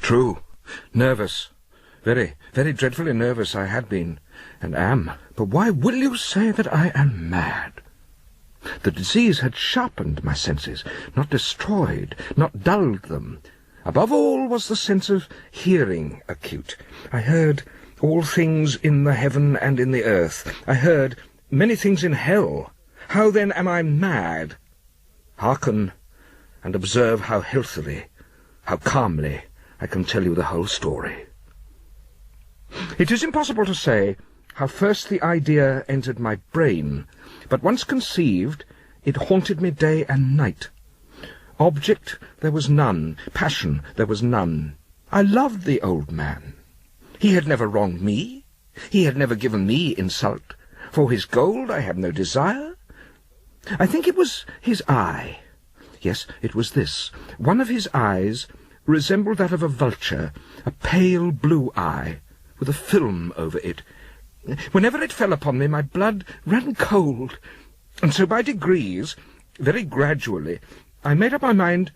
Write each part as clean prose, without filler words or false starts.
True. Nervous. Very, very dreadfully nervous I had been, and am. But why will you say that I am mad? The disease had sharpened my senses, not destroyed, not dulled them. Above all was the sense of hearing acute. I heard all things in the heaven and in the earth. I heard many things in hell. How then am I mad? Hearken and observe how healthily, how calmly I can tell you the whole story. It is impossible to say how first the idea entered my brain, but once conceived, it haunted me day and night. Object there was none, passion there was none. I loved the old man. He had never wronged me. He had never given me insult. For his gold I had no desire. I think it was his eye. Yes, it was this. One of his eyes resembled that of a vulture, a pale blue eye, with a film over it. Whenever it fell upon me, my blood ran cold, and so by degrees, very gradually, I made up my mind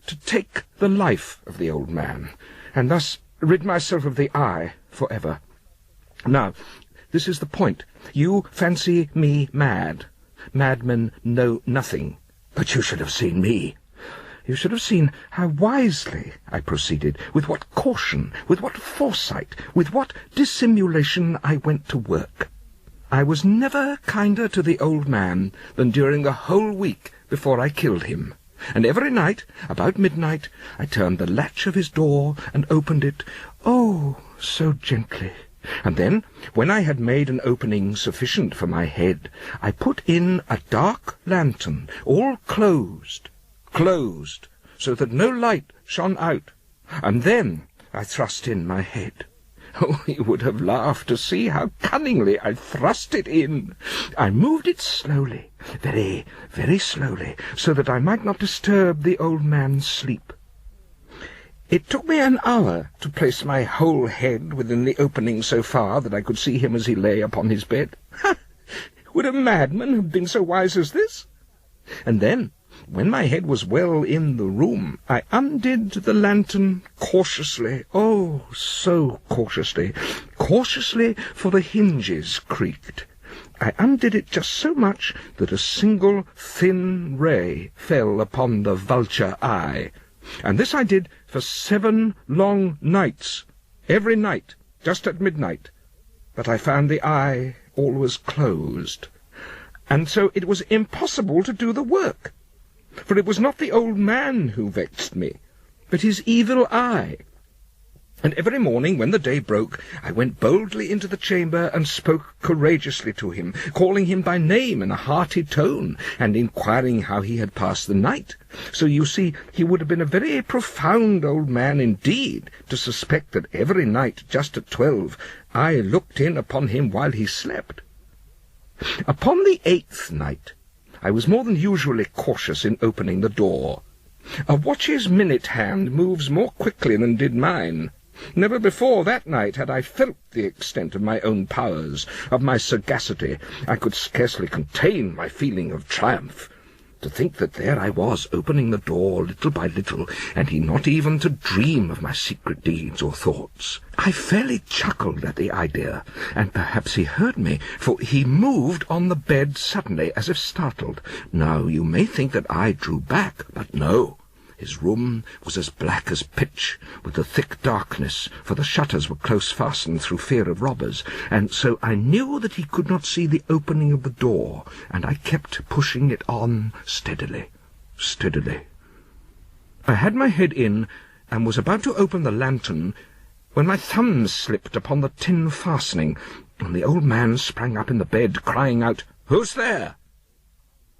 to take the life of the old man, and thus rid myself of the eye for ever. Now, this is the point. You fancy me mad. Madmen know nothing. But you should have seen me. You should have seen how wisely I proceeded, with what caution, with what foresight, with what dissimulation I went to work. I was never kinder to the old man than during the whole week before I killed him. And every night, about midnight, I turned the latch of his door and opened it, oh, so gently. And then, when I had made an opening sufficient for my head, I put in a dark lantern, all closed, so that no light shone out, and then I thrust in my head. Oh, you would have laughed to see how cunningly I thrust it in. I moved it slowly, very, very slowly, so that I might not disturb the old man's sleep. It took me an hour to place my whole head within the opening so far that I could see him as he lay upon his bed. Ha! Would a madman have been so wise as this? And then, when my head was well in the room, I undid the lantern cautiously, oh, so cautiously, for the hinges creaked. I undid it just so much that a single thin ray fell upon the vulture eye, and this I did for 7 long nights, every night, just at midnight. But I found the eye always closed, and so it was impossible to do the work. For it was not the old man who vexed me, but his evil eye. And every morning, when the day broke, I went boldly into the chamber and spoke courageously to him, calling him by name in a hearty tone, and inquiring how he had passed the night. So you see, he would have been a very profound old man indeed to suspect that every night, just at 12, I looked in upon him while he slept. Upon the 8th night, I was more than usually cautious in opening the door. A watch's minute hand moves more quickly than did mine. Never before that night had I felt the extent of my own powers, of my sagacity. I could scarcely contain my feeling of triumph. To think that there I was, opening the door little by little, and he not even to dream of my secret deeds or thoughts. I fairly chuckled at the idea, and perhaps he heard me, for he moved on the bed suddenly, as if startled. Now, you may think that I drew back, but no. His room was as black as pitch, with the thick darkness, for the shutters were close fastened through fear of robbers, and so I knew that he could not see the opening of the door, and I kept pushing it on steadily, steadily. I had my head in, and was about to open the lantern, when my thumb slipped upon the tin fastening, and the old man sprang up in the bed, crying out, "Who's there?"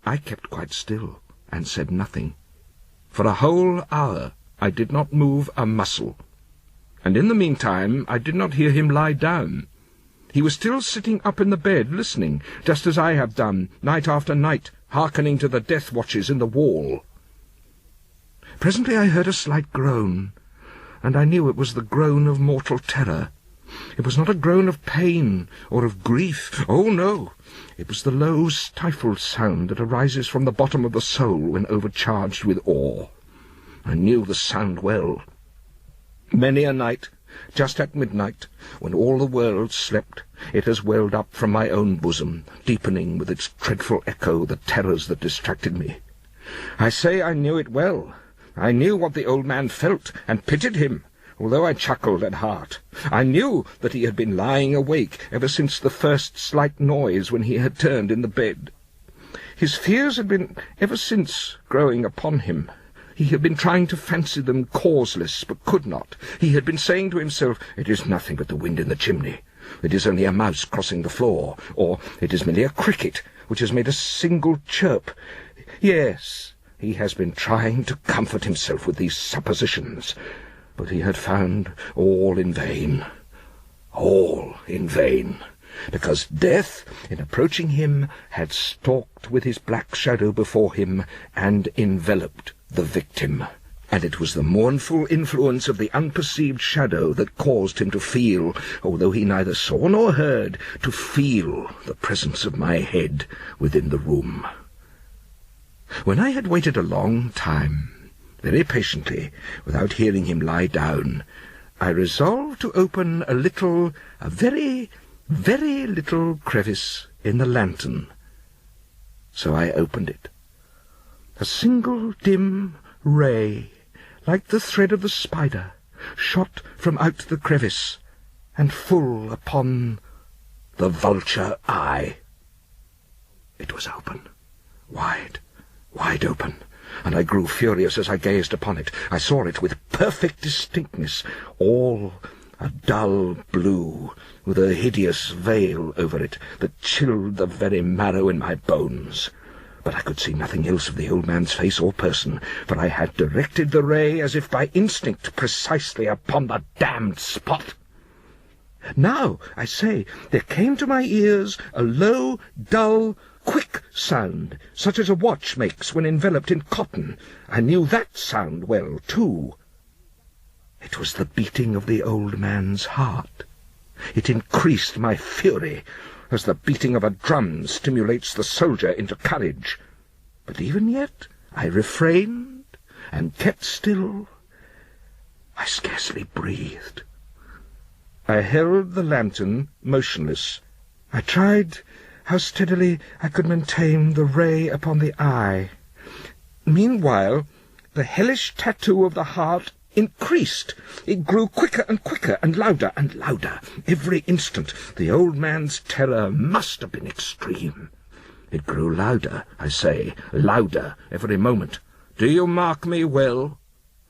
I kept quite still, and said nothing. For a whole hour I did not move a muscle, and in the meantime I did not hear him lie down. He was still sitting up in the bed, listening, just as I have done, night after night, hearkening to the death watches in the wall. Presently I heard a slight groan, and I knew it was the groan of mortal terror. It was not a groan of pain or of grief. Oh, no! It was the low, stifled sound that arises from the bottom of the soul when overcharged with awe. I knew the sound well. Many a night, just at midnight, when all the world slept, it has welled up from my own bosom, deepening with its dreadful echo the terrors that distracted me. I say I knew it well. I knew what the old man felt, and pitied him, although I chuckled at heart. I knew that he had been lying awake ever since the first slight noise when he had turned in the bed. His fears had been ever since growing upon him. He had been trying to fancy them causeless, but could not. He had been saying to himself, "It is nothing but the wind in the chimney. It is only a mouse crossing the floor," or "It is merely a cricket which has made a single chirp." Yes, he has been trying to comfort himself with these suppositions, but he had found all in vain. All in vain, because death, in approaching him, had stalked with his black shadow before him and enveloped the victim, and it was the mournful influence of the unperceived shadow that caused him to feel, although he neither saw nor heard, to feel the presence of my head within the room. When I had waited a long time, very patiently, without hearing him lie down, I resolved to open a very, very little crevice in the lantern. So I opened it. A single dim ray, like the thread of the spider, shot from out the crevice, and full upon the vulture eye. It was open, wide open, and I grew furious as I gazed upon it. I saw it with perfect distinctness, all a dull blue, with a hideous veil over it that chilled the very marrow in my bones. But I could see nothing else of the old man's face or person, for I had directed the ray as if by instinct precisely upon the damned spot. Now, I say, there came to my ears a low, dull, quick sound, such as a watch makes when enveloped in cotton. I knew that sound well, too. It was the beating of the old man's heart. It increased my fury, as the beating of a drum stimulates the soldier into courage. But even yet I refrained and kept still. I scarcely breathed. I held the lantern motionless. I tried how steadily I could maintain the ray upon the eye. Meanwhile, the hellish tattoo of the heart increased. It grew quicker and quicker, and louder every instant. The old man's terror must have been extreme. It grew louder, I say, louder every moment. Do you mark me well?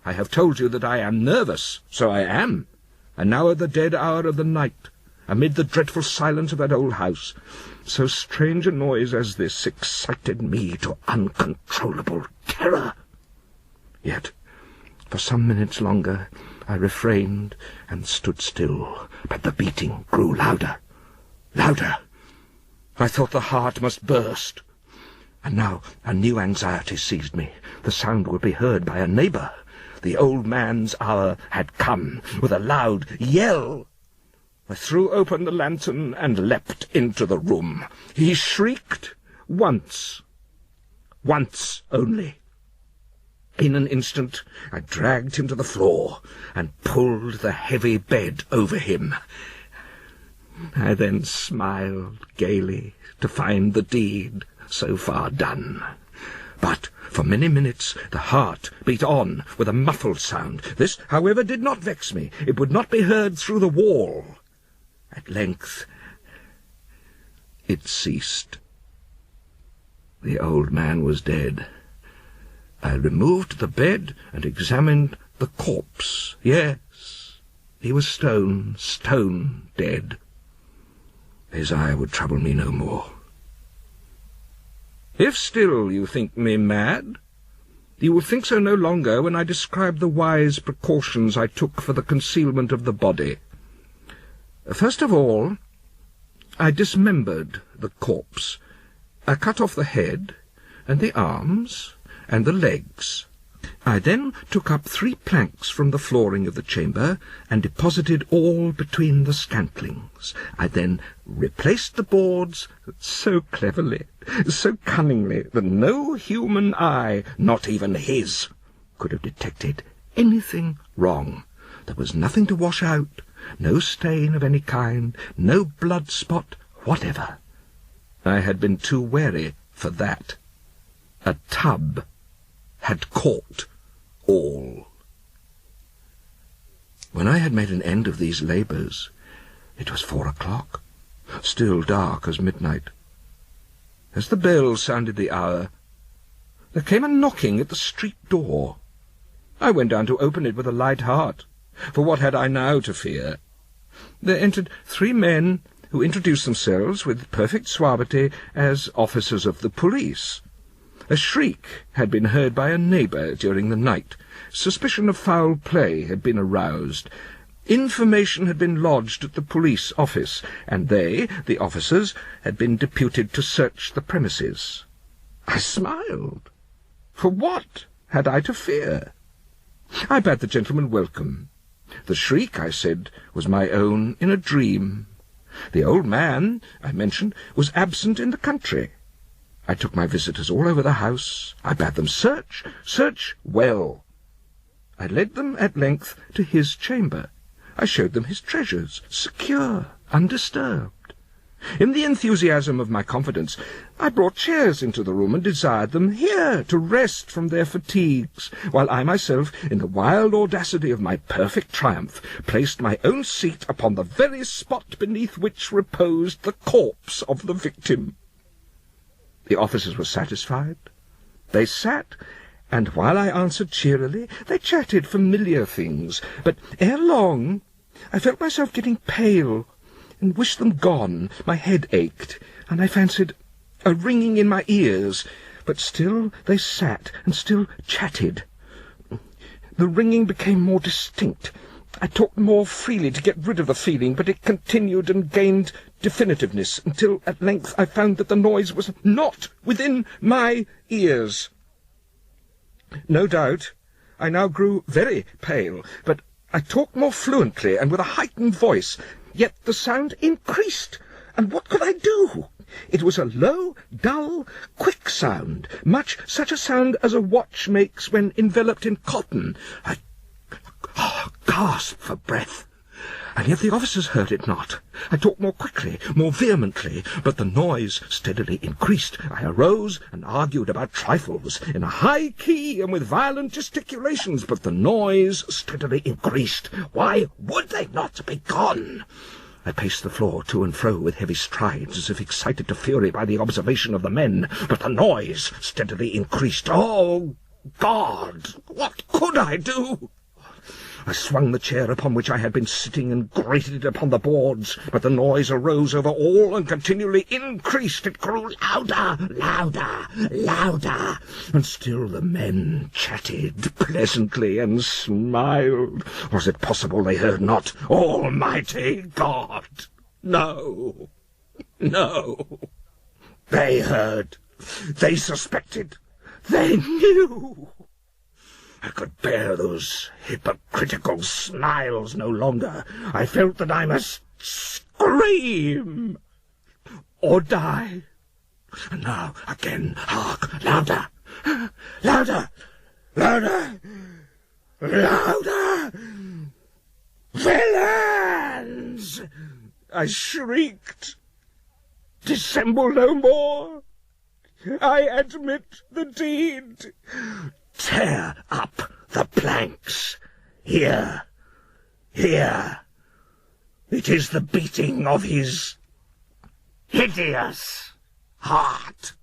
I have told you that I am nervous, so I am. And now at the dead hour of the night, amid the dreadful silence of that old house, so strange a noise as this excited me to uncontrollable terror. Yet, for some minutes longer, I refrained and stood still, but the beating grew louder. I thought the heart must burst. And now a new anxiety seized me. The sound would be heard by a neighbour. The old man's hour had come. With a loud yell, I threw open the lantern and leapt into the room. He shrieked once only. In an instant I dragged him to the floor and pulled the heavy bed over him. I then smiled gaily to find the deed so far done. But for many minutes the heart beat on with a muffled sound. This, however, did not vex me. It would not be heard through the wall. At length it ceased. The old man was dead. I removed the bed and examined the corpse. Yes, he was stone dead. His eye would trouble me no more. If still you think me mad, you will think so no longer when I describe the wise precautions I took for the concealment of the body. First of all, I dismembered the corpse. I cut off the head and the arms and the legs. I then took up 3 planks from the flooring of the chamber and deposited all between the scantlings. I then replaced the boards so cleverly, so cunningly, that no human eye, not even his, could have detected anything wrong. There was nothing to wash out, no stain of any kind, no blood spot whatever. I had been too wary for that. A tub had caught all. When I had made an end of these labours, it was 4 o'clock, still dark as midnight. As the bell sounded the hour, there came a knocking at the street door. I went down to open it with a light heart, for what had I now to fear? There entered 3 men who introduced themselves with perfect suavity as officers of the police. A shriek had been heard by a neighbour during the night. Suspicion of foul play had been aroused. Information had been lodged at the police office, and they, the officers, had been deputed to search the premises. I smiled. For what had I to fear? I bade the gentleman welcome. The shriek, I said, was my own in a dream. The old man, I mentioned, was absent in the country. I took my visitors all over the house. I bade them search well. I led them at length to his chamber. I showed them his treasures, secure, undisturbed. In the enthusiasm of my confidence, I brought chairs into the room and desired them here to rest from their fatigues, while I myself, in the wild audacity of my perfect triumph, placed my own seat upon the very spot beneath which reposed the corpse of the victim. The officers were satisfied. They sat, and while I answered cheerily, they chatted familiar things. But ere long, I felt myself getting pale, and wished them gone. My head ached, and I fancied a ringing in my ears. But still they sat, and still chatted. The ringing became more distinct. I talked more freely to get rid of the feeling, but it continued and gained definitiveness, until at length I found that the noise was not within my ears. No doubt I now grew very pale, but I talked more fluently and with a heightened voice, yet the sound increased, and what could I do? It was a low, dull, quick sound, much such a sound as a watch makes when enveloped in cotton. I gasped for breath, and yet the officers heard it not. I talked more quickly, more vehemently, but the noise steadily increased. I arose and argued about trifles, in a high key and with violent gesticulations, but the noise steadily increased. Why would they not be gone? I paced the floor to and fro with heavy strides, as if excited to fury by the observation of the men, but the noise steadily increased. Oh, God! What could I do? I swung the chair upon which I had been sitting and grated it upon the boards, but the noise arose over all and continually increased. It grew louder, louder, louder, and still the men chatted pleasantly and smiled. Was it possible they heard not? Almighty God! No, no. They heard. They suspected. They knew. I could bear those hypocritical smiles no longer. I felt that I must scream or die. And now again, hark, louder, louder, louder, louder. Villains! I shrieked. Dissemble no more. I admit the deed. Tear up the planks. Here, here. It is the beating of his hideous heart.